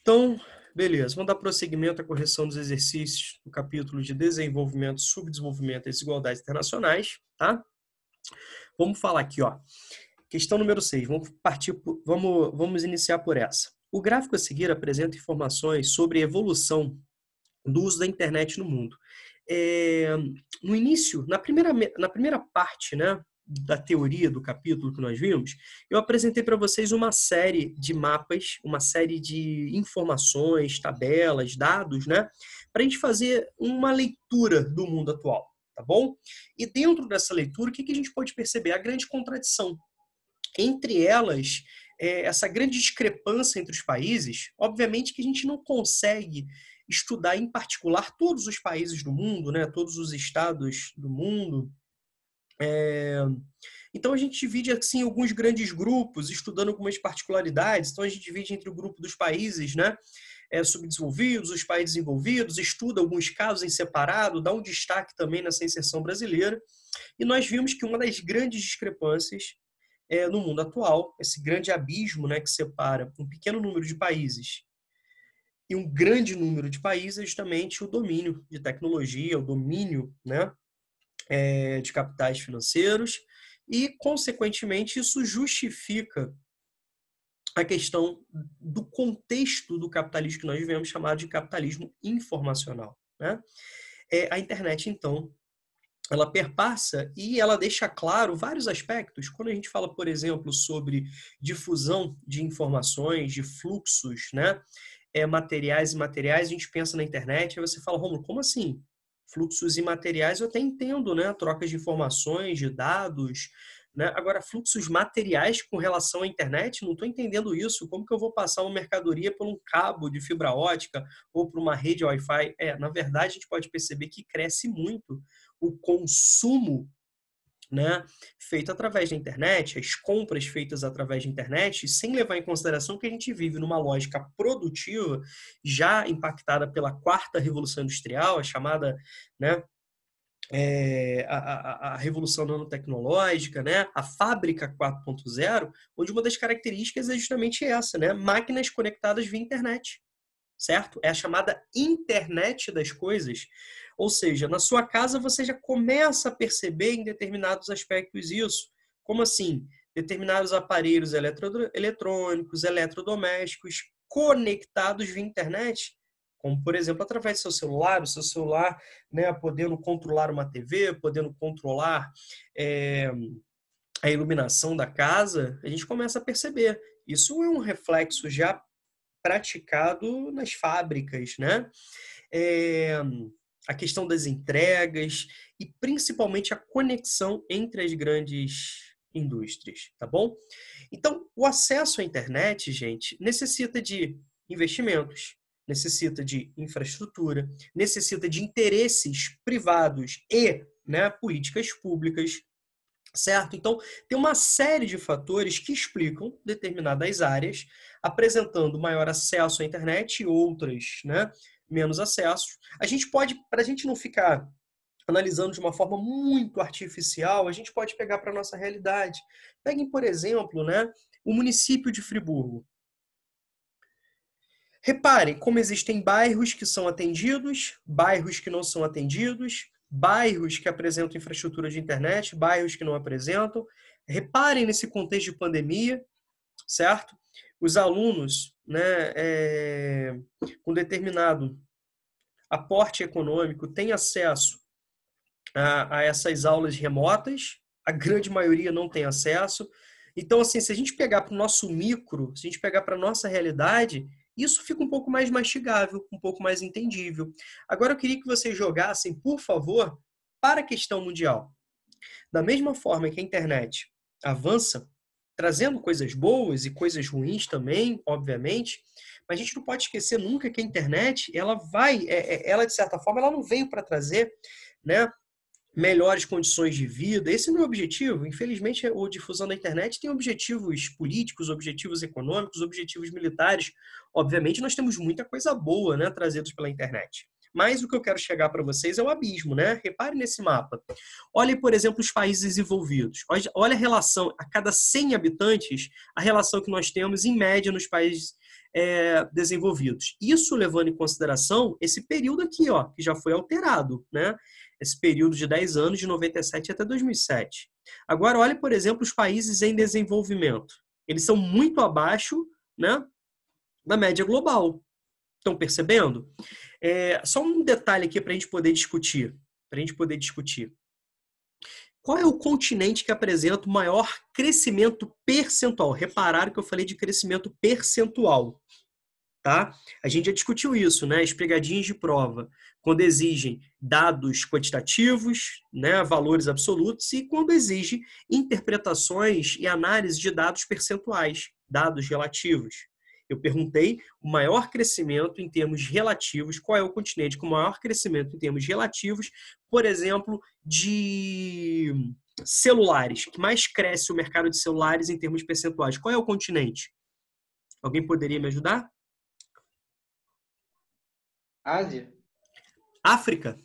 Então, beleza, vamos dar prosseguimento à correção dos exercícios do capítulo de desenvolvimento, subdesenvolvimento e desigualdades internacionais, tá? Vamos falar aqui, ó. Questão número 6. Vamos iniciar por essa. O gráfico a seguir apresenta informações sobre a evolução do uso da internet no mundo. No início, na primeira parte, né, da teoria do capítulo que nós vimos, eu apresentei para vocês uma série de mapas, uma série de informações, tabelas, dados, né, para a gente fazer uma leitura do mundo atual, tá bom? E dentro dessa leitura, o que a gente pode perceber? A grande contradição. Entre elas, essa grande discrepância entre os países, obviamente que a gente não consegue estudar em particular todos os países do mundo, né, todos os estados do mundo. Então a gente divide assim alguns grandes grupos, estudando algumas particularidades. Então a gente divide entre o grupo dos países, né, subdesenvolvidos, os países desenvolvidos, estuda alguns casos em separado, dá um destaque também nessa inserção brasileira. E nós vimos que uma das grandes discrepâncias no mundo atual, esse grande abismo, né, que separa um pequeno número de países e um grande número de países, é justamente o domínio de tecnologia, o domínio, né, de capitais financeiros, e, consequentemente, isso justifica a questão do contexto do capitalismo que nós vivemos, chamado de capitalismo informacional, né? A internet, então, ela perpassa e ela deixa claro vários aspectos. Quando a gente fala, por exemplo, sobre difusão de informações, de fluxos, né, materiais e imateriais, a gente pensa na internet, aí você fala, Rômulo, como assim? Fluxos imateriais eu até entendo, né, trocas de informações, de dados, né? Agora, fluxos materiais com relação à internet, não estou entendendo isso. Como que eu vou passar uma mercadoria por um cabo de fibra ótica ou por uma rede Wi-Fi? Na verdade, a gente pode perceber que cresce muito o consumo, né, feito através da internet, as compras feitas através da internet, sem levar em consideração que a gente vive numa lógica produtiva já impactada pela quarta revolução industrial, a chamada, né, a revolução nanotecnológica, né, a fábrica 4.0, onde uma das características é justamente essa, né, máquinas conectadas via internet, certo? É a chamada internet das coisas. Ou seja, na sua casa você já começa a perceber em determinados aspectos isso. Como assim? Determinados aparelhos eletrônicos, eletrodomésticos conectados via internet, como, por exemplo, através do seu celular, o seu celular, né, podendo controlar uma TV, podendo controlar a iluminação da casa, a gente começa a perceber. Isso é um reflexo já praticado nas fábricas, né? A questão das entregas e principalmente a conexão entre as grandes indústrias, tá bom? Então, o acesso à internet, gente, necessita de investimentos, necessita de infraestrutura, necessita de interesses privados e, né, políticas públicas, certo? Então, tem uma série de fatores que explicam determinadas áreas, apresentando maior acesso à internet e outras, né, menos acesso. A gente pode, para a gente não ficar analisando de uma forma muito artificial, a gente pode pegar para a nossa realidade. Peguem, por exemplo, né, o município de Friburgo. Reparem como existem bairros que são atendidos, bairros que não são atendidos, bairros que apresentam infraestrutura de internet, bairros que não apresentam. Reparem nesse contexto de pandemia, certo? Os alunos, né, com determinado aporte econômico têm acesso a essas aulas remotas, a grande maioria não tem acesso. Então, assim, se a gente pegar para o nosso micro, se a gente pegar para a nossa realidade, isso fica um pouco mais mastigável, um pouco mais entendível. Agora, eu queria que vocês jogassem, por favor, para a questão mundial. Da mesma forma que a internet avança, trazendo coisas boas e coisas ruins também, obviamente, mas a gente não pode esquecer nunca que a internet, ela de certa forma, ela não veio para trazer, né, melhores condições de vida. Esse não é o objetivo. Infelizmente, a difusão da internet tem objetivos políticos, objetivos econômicos, objetivos militares. Obviamente, nós temos muita coisa boa, né, trazidos pela internet. Mas o que eu quero chegar para vocês é o abismo, né? Repare nesse mapa. Olhe, por exemplo, os países desenvolvidos. Olha a relação, a cada 100 habitantes, a relação que nós temos, em média, nos países desenvolvidos. Isso levando em consideração esse período aqui, ó, que já foi alterado, né? Esse período de 10 anos, de 97 até 2007. Agora, olhe, por exemplo, os países em desenvolvimento. Eles são muito abaixo, né, da média global. Estão percebendo? Só um detalhe aqui para a gente poder discutir. Qual é o continente que apresenta o maior crescimento percentual? Repararam que eu falei de crescimento percentual, tá? A gente já discutiu isso, né? As pegadinhas de prova, quando exigem dados quantitativos, né, valores absolutos, e quando exige interpretações e análise de dados percentuais, dados relativos. Eu perguntei o maior crescimento em termos relativos, qual é o continente com o maior crescimento em termos relativos, por exemplo, de celulares, que mais cresce o mercado de celulares em termos percentuais. Qual é o continente? Alguém poderia me ajudar? Ásia. África.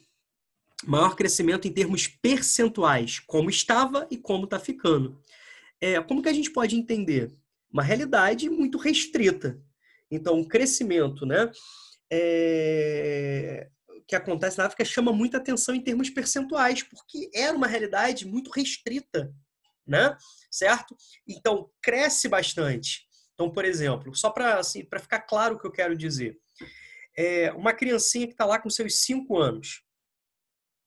Maior crescimento em termos percentuais, como estava e como está ficando. Como que a gente pode entender? Uma realidade muito restrita. Então, o crescimento, né, que acontece na África chama muita atenção em termos percentuais, porque era uma realidade muito restrita, né? Certo? Então, cresce bastante. Então, por exemplo, só para assim, para ficar claro o que eu quero dizer, uma criancinha que está lá com seus 5 anos,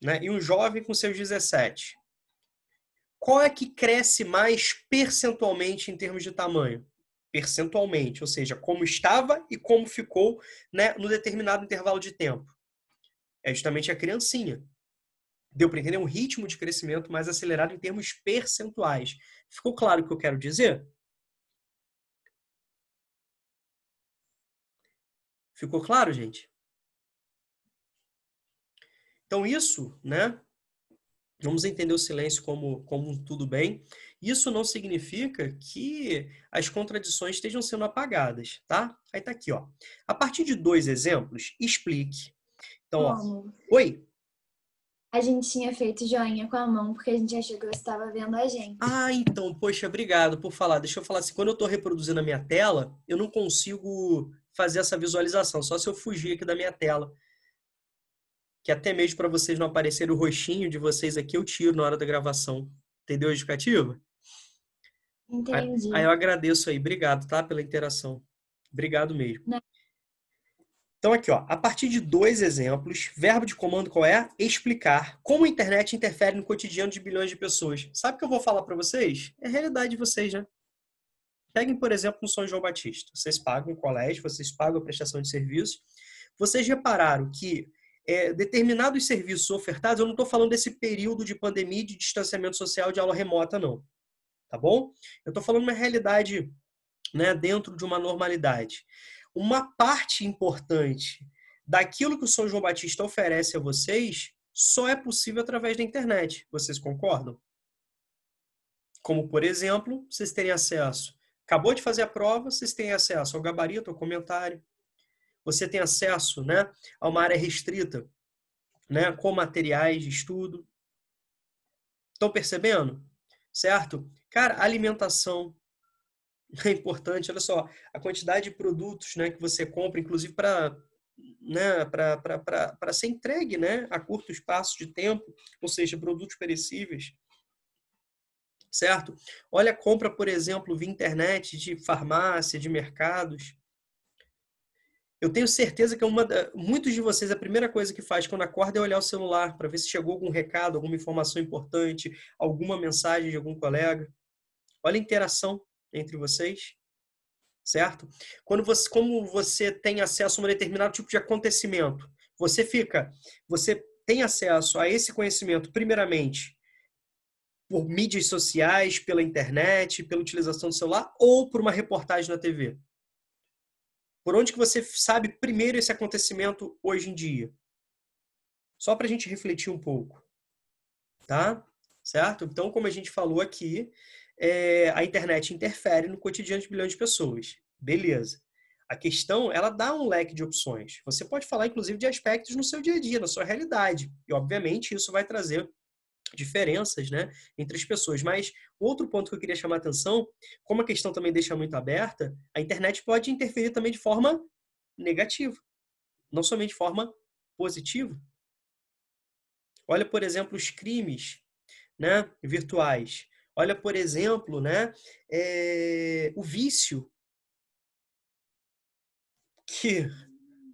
né, e um jovem com seus 17. Qual é que cresce mais percentualmente em termos de tamanho? Percentualmente, ou seja, como estava e como ficou, né, no determinado intervalo de tempo. É justamente a criancinha. Deu para entender um ritmo de crescimento mais acelerado em termos percentuais. Ficou claro o que eu quero dizer? Ficou claro, gente? Então isso, né? Vamos entender o silêncio como um tudo bem. Isso não significa que as contradições estejam sendo apagadas, tá? Aí tá aqui, ó. A partir de 2 exemplos, explique. Então, ó. Como? Oi? A gente tinha feito joinha com a mão porque a gente achou que você estava vendo a gente. Ah, então, poxa, obrigado por falar. Deixa eu falar assim, quando eu estou reproduzindo a minha tela, eu não consigo fazer essa visualização, só se eu fugir aqui da minha tela. Que até mesmo para vocês não aparecerem o rostinho de vocês aqui, eu tiro na hora da gravação. Entendeu a justificativa? Entendi. Aí eu agradeço aí. Obrigado, tá? Pela interação. Obrigado mesmo. Não. Então aqui, ó, a partir de 2 exemplos, verbo de comando qual é? Explicar como a internet interfere no cotidiano de bilhões de pessoas. Sabe o que eu vou falar para vocês? É a realidade de vocês, né? Peguem, por exemplo, no São João Batista. Vocês pagam o colégio, vocês pagam a prestação de serviços. Vocês repararam que determinados serviços ofertados, eu não estou falando desse período de pandemia e de distanciamento social de aula remota, não. Tá bom? Eu estou falando de uma realidade, né, dentro de uma normalidade. Uma parte importante daquilo que o São João Batista oferece a vocês só é possível através da internet. Vocês concordam? Como, por exemplo, vocês terem acesso. Acabou de fazer a prova, vocês têm acesso ao gabarito, ao comentário. Você tem acesso, né, a uma área restrita, né, com materiais de estudo. Estão percebendo? Certo? Cara, alimentação é importante. Olha só, a quantidade de produtos, né, que você compra, inclusive para, né, para ser entregue, né, a curto espaço de tempo, ou seja, produtos perecíveis. Certo? Olha a compra, por exemplo, via internet de farmácia, de mercados. Eu tenho certeza que muitos de vocês, a primeira coisa que faz quando acorda é olhar o celular para ver se chegou algum recado, alguma informação importante, alguma mensagem de algum colega. Olha a interação entre vocês, certo? Como você tem acesso a um determinado tipo de acontecimento, você tem acesso a esse conhecimento, primeiramente, por mídias sociais, pela internet, pela utilização do celular ou por uma reportagem na TV? Por onde que você sabe primeiro esse acontecimento hoje em dia? Só para a gente refletir um pouco, tá? Certo? Então, como a gente falou aqui, a internet interfere no cotidiano de bilhões de pessoas. Beleza. A questão, ela dá um leque de opções. Você pode falar, inclusive, de aspectos no seu dia a dia, na sua realidade. E, obviamente, isso vai trazer diferenças, né, entre as pessoas. Mas outro ponto que eu queria chamar a atenção, como a questão também deixa muito aberta, a internet pode interferir também de forma negativa, não somente de forma positiva. Olha, por exemplo, os crimes, né, virtuais. Olha, por exemplo, né, o vício, que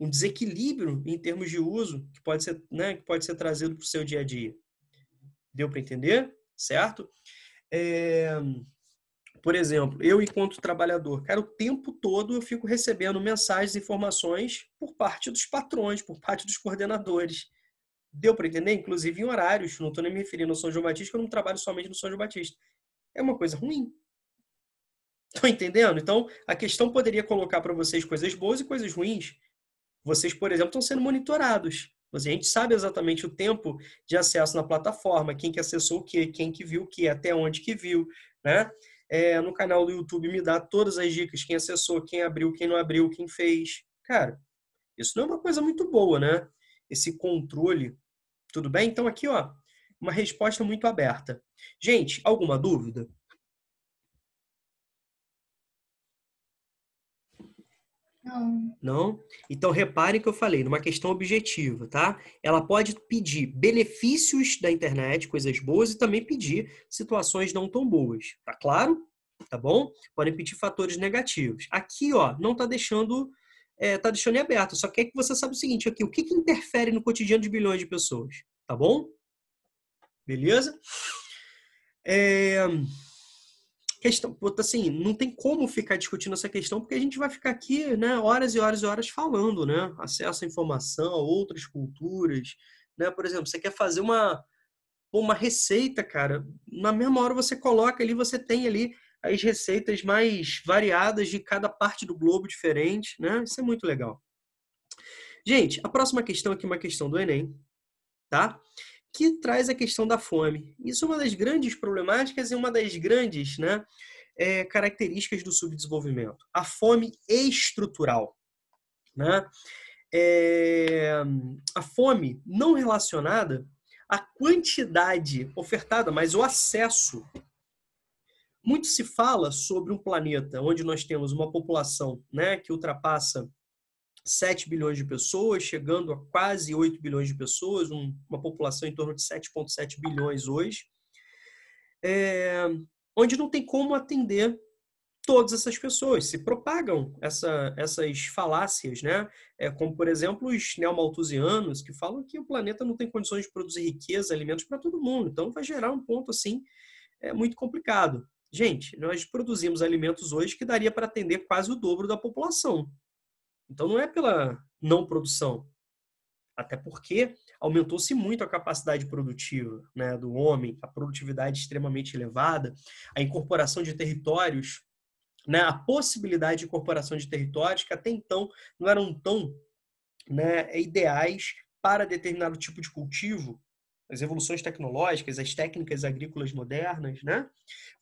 um desequilíbrio em termos de uso que pode ser, né, que pode ser trazido para o seu dia a dia. Deu para entender? Certo? Por exemplo, eu enquanto trabalhador, cara, o tempo todo eu fico recebendo mensagens, informações por parte dos patrões, por parte dos coordenadores. Deu para entender? Inclusive em horários, não estou nem me referindo ao São João Batista, que eu não trabalho somente no São João Batista. É uma coisa ruim. Estão entendendo? Então, a questão poderia colocar para vocês coisas boas e coisas ruins. Vocês, por exemplo, estão sendo monitorados. A gente sabe exatamente o tempo de acesso na plataforma, quem que acessou o quê, quem que viu o quê, até onde que viu, né? No canal do YouTube me dá todas as dicas, quem acessou, quem abriu, quem não abriu, quem fez. Cara, isso não é uma coisa muito boa, né? Esse controle. Tudo bem? Então aqui, ó, uma resposta muito aberta. Gente, alguma dúvida? Não. Não? Então, reparem que eu falei, numa questão objetiva, tá? Ela pode pedir benefícios da internet, coisas boas, e também pedir situações não tão boas. Tá claro? Tá bom? Podem pedir fatores negativos. Aqui, ó, não tá deixando, tá deixando em aberto. Só quer que você saiba o seguinte aqui, o que que interfere no cotidiano de bilhões de pessoas? Tá bom? Beleza? Questão, assim, não tem como ficar discutindo essa questão, porque a gente vai ficar aqui, né, horas e horas e horas falando, né? Acesso à informação, outras culturas, né? Por exemplo, você quer fazer uma receita, cara, na mesma hora você coloca ali, você tem ali as receitas mais variadas de cada parte do globo diferente, né? Isso é muito legal. Gente, a próxima questão aqui é uma questão do Enem, tá? Que traz a questão da fome. Isso é uma das grandes problemáticas e uma das grandes, né, características do subdesenvolvimento. A fome estrutural. Né? A fome não relacionada à quantidade ofertada, mas o acesso. Muito se fala sobre um planeta onde nós temos uma população, né, que ultrapassa 7 bilhões de pessoas, chegando a quase 8 bilhões de pessoas, uma população em torno de 7,7 bilhões hoje, onde não tem como atender todas essas pessoas. Se propagam essas falácias, né? Como, por exemplo, os neomalthusianos, que falam que o planeta não tem condições de produzir riqueza, alimentos para todo mundo. Então, vai gerar um ponto, assim, muito complicado. Gente, nós produzimos alimentos hoje que daria para atender quase o dobro da população. Então, não é pela não produção. Até porque aumentou-se muito a capacidade produtiva, né, do homem, a produtividade extremamente elevada, a incorporação de territórios, né, a possibilidade de incorporação de territórios que até então não eram tão, né, ideais para determinado tipo de cultivo, as evoluções tecnológicas, as técnicas agrícolas modernas. Né?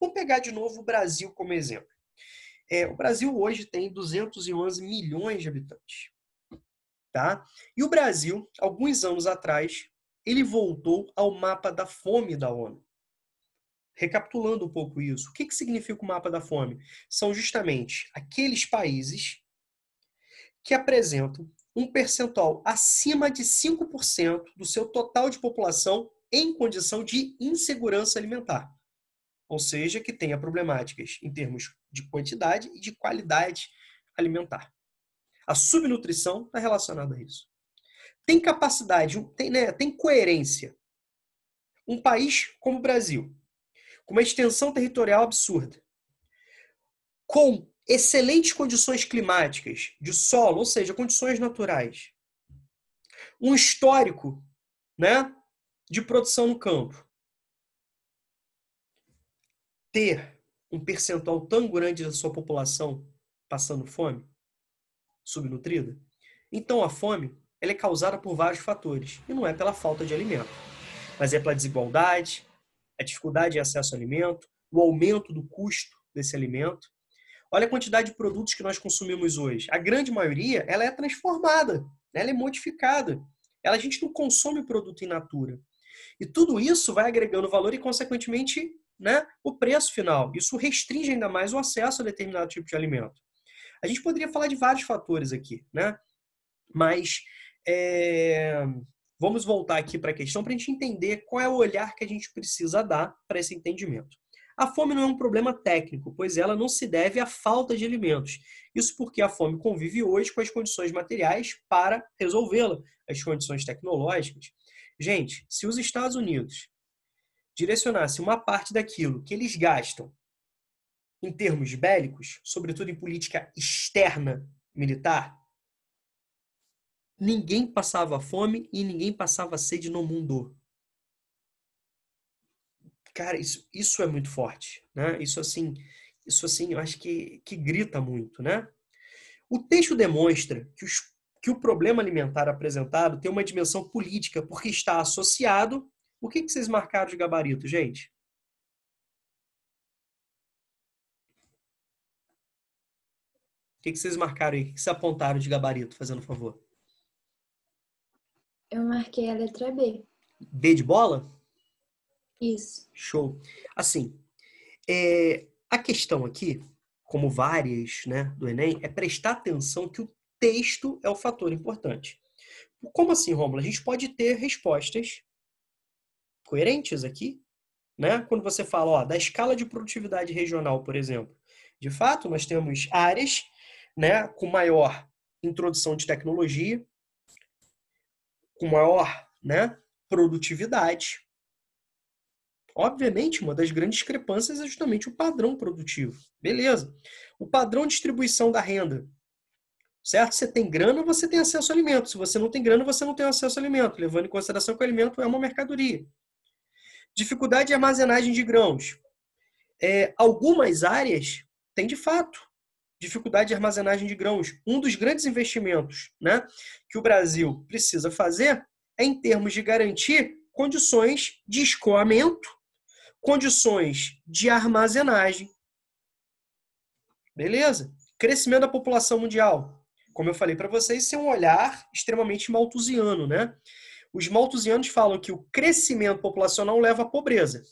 Vamos pegar de novo o Brasil como exemplo. O Brasil hoje tem 211 milhões de habitantes. Tá? E o Brasil, alguns anos atrás, ele voltou ao mapa da fome da ONU. Recapitulando um pouco isso, o que significa o mapa da fome? São justamente aqueles países que apresentam um percentual acima de 5% do seu total de população em condição de insegurança alimentar. Ou seja, que tenha problemáticas em termos de quantidade e de qualidade alimentar. A subnutrição está relacionada a isso. Tem capacidade, tem coerência. Um país como o Brasil, com uma extensão territorial absurda, com excelentes condições climáticas de solo, ou seja, condições naturais, um histórico, né, de produção no campo, ter um percentual tão grande da sua população passando fome, subnutrida, então a fome ela é causada por vários fatores, e não é pela falta de alimento, mas é pela desigualdade, a dificuldade de acesso ao alimento, o aumento do custo desse alimento, Olha a quantidade de produtos que nós consumimos hoje. A grande maioria, ela é transformada, ela é modificada. A gente não consome o produto in natura. E tudo isso vai agregando valor e, consequentemente, né, o preço final. Isso restringe ainda mais o acesso a determinado tipo de alimento. A gente poderia falar de vários fatores aqui, né? Mas vamos voltar aqui para a questão para a gente entender qual é o olhar que a gente precisa dar para esse entendimento. A fome não é um problema técnico, pois ela não se deve à falta de alimentos. Isso porque a fome convive hoje com as condições materiais para resolvê-la, as condições tecnológicas. Gente, se os Estados Unidos direcionassem uma parte daquilo que eles gastam em termos bélicos, sobretudo em política externa militar, ninguém passava fome e ninguém passava sede no mundo. Cara, isso é muito forte, né? Isso assim, eu acho que grita muito, né? O texto demonstra que o problema alimentar apresentado tem uma dimensão política, porque está associado... O que vocês marcaram de gabarito, gente? O que vocês marcaram aí? O que vocês apontaram de gabarito, fazendo um favor? Eu marquei a letra B. B de bola? Isso. Show. Assim, a questão aqui, como várias, né, do Enem, é prestar atenção que o texto é o fator importante. Como assim, Rômulo? A gente pode ter respostas coerentes aqui, né? Quando você fala, ó, da escala de produtividade regional, por exemplo. De fato, nós temos áreas, né, com maior introdução de tecnologia, com maior, né, produtividade. Obviamente, uma das grandes discrepâncias é justamente o padrão produtivo. Beleza. O padrão de distribuição da renda. Certo? Você tem grana, você tem acesso ao alimento. Se você não tem grana, você não tem acesso ao alimento, levando em consideração que o alimento é uma mercadoria. Dificuldade de armazenagem de grãos. Algumas áreas têm, de fato, dificuldade de armazenagem de grãos. Um dos grandes investimentos, né, que o Brasil precisa fazer é em termos de garantir condições de escoamento, condições de armazenagem. Beleza? Crescimento da população mundial. Como eu falei para vocês, isso é um olhar extremamente malthusiano, né? Os malthusianos falam que o crescimento populacional leva à pobreza.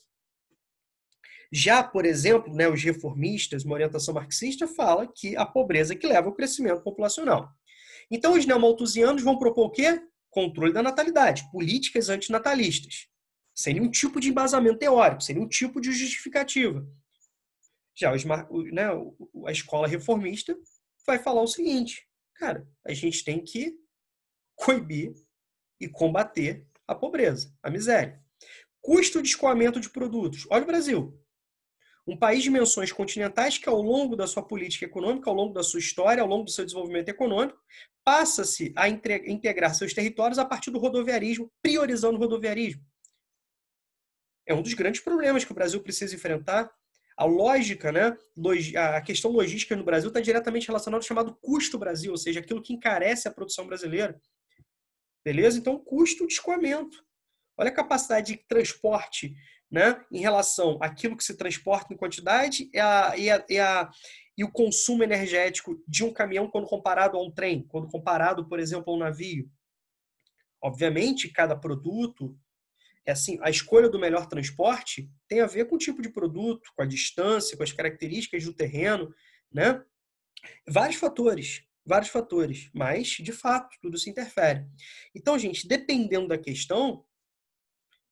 Já, por exemplo, né, os reformistas, uma orientação marxista, fala que a pobreza é que leva ao crescimento populacional. Então, os neomalthusianos vão propor o quê? Controle da natalidade, políticas antinatalistas. Sem nenhum tipo de embasamento teórico, sem nenhum tipo de justificativa. Já a escola reformista vai falar o seguinte, cara, a gente tem que coibir e combater a pobreza, a miséria. Custo de escoamento de produtos. Olha o Brasil. Um país de dimensões continentais que, ao longo da sua política econômica, ao longo da sua história, ao longo do seu desenvolvimento econômico, passa-se a integrar seus territórios a partir do rodoviarismo, priorizando o rodoviarismo. É um dos grandes problemas que o Brasil precisa enfrentar. A lógica, né, a questão logística no Brasil está diretamente relacionada ao chamado custo Brasil, ou seja, aquilo que encarece a produção brasileira. Beleza? Então, custo de escoamento. Olha a capacidade de transporte, né, em relação àquilo que se transporta em quantidade e o consumo energético de um caminhão quando comparado a um trem, quando comparado, por exemplo, a um navio. Obviamente, cada produto, assim, a escolha do melhor transporte tem a ver com o tipo de produto, com a distância, com as características do terreno, né? Vários fatores, mas, de fato, tudo se interfere. Então, gente, dependendo da questão,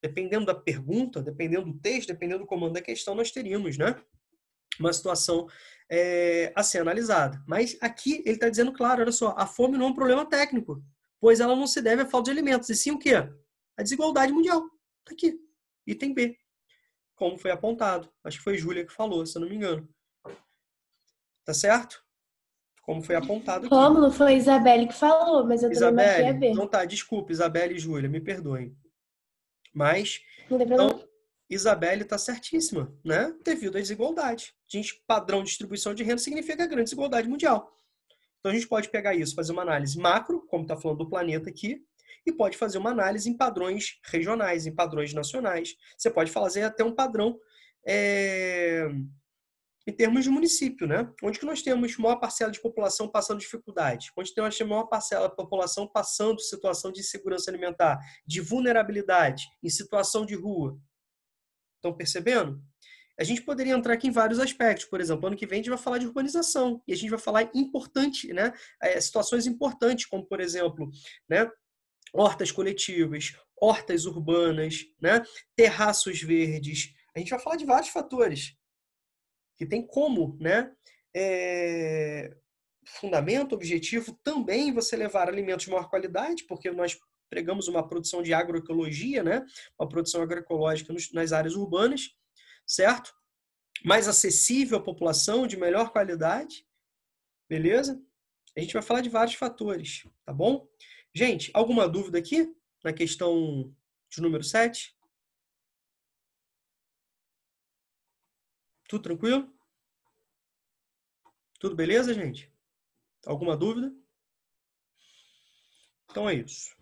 dependendo da pergunta, dependendo do texto, dependendo do comando da questão, nós teríamos, né, uma situação a ser analisada. Mas aqui ele está dizendo claro, olha só, a fome não é um problema técnico, pois ela não se deve à falta de alimentos, e sim o quê? A desigualdade mundial. Está aqui. Item B. Como foi apontado. Acho que foi Júlia que falou, se eu não me engano. Tá certo? Como foi apontado aqui. Rômulo, foi a Isabelle que falou, mas eu também marquei a B. Então tá, desculpa, Isabelle e Júlia, me perdoem. Mas, não tem problema. Então, Isabelle está certíssima, né? Devido à desigualdade. Padrão de distribuição de renda significa grande desigualdade mundial. Então, a gente pode pegar isso, fazer uma análise macro, como está falando do planeta aqui, e pode fazer uma análise em padrões regionais, em padrões nacionais. Você pode fazer até um padrão em termos de município, né? Onde que nós temos maior parcela de população passando dificuldade? Onde temos a maior parcela da população passando situação de insegurança alimentar, de vulnerabilidade, em situação de rua? Estão percebendo? A gente poderia entrar aqui em vários aspectos. Por exemplo, ano que vem a gente vai falar de urbanização e a gente vai falar importante, né? Situações importantes, como, por exemplo, né? Hortas coletivas, hortas urbanas, né? Terraços verdes. A gente vai falar de vários fatores que tem como, né? Fundamento, objetivo também você levar alimentos de maior qualidade, porque nós pregamos uma produção de agroecologia, né? Uma produção agroecológica nas áreas urbanas, certo? Mais acessível à população, de melhor qualidade, beleza? A gente vai falar de vários fatores, tá bom? Gente, alguma dúvida aqui na questão de número 7? Tudo tranquilo? Tudo beleza, gente? Alguma dúvida? Então é isso.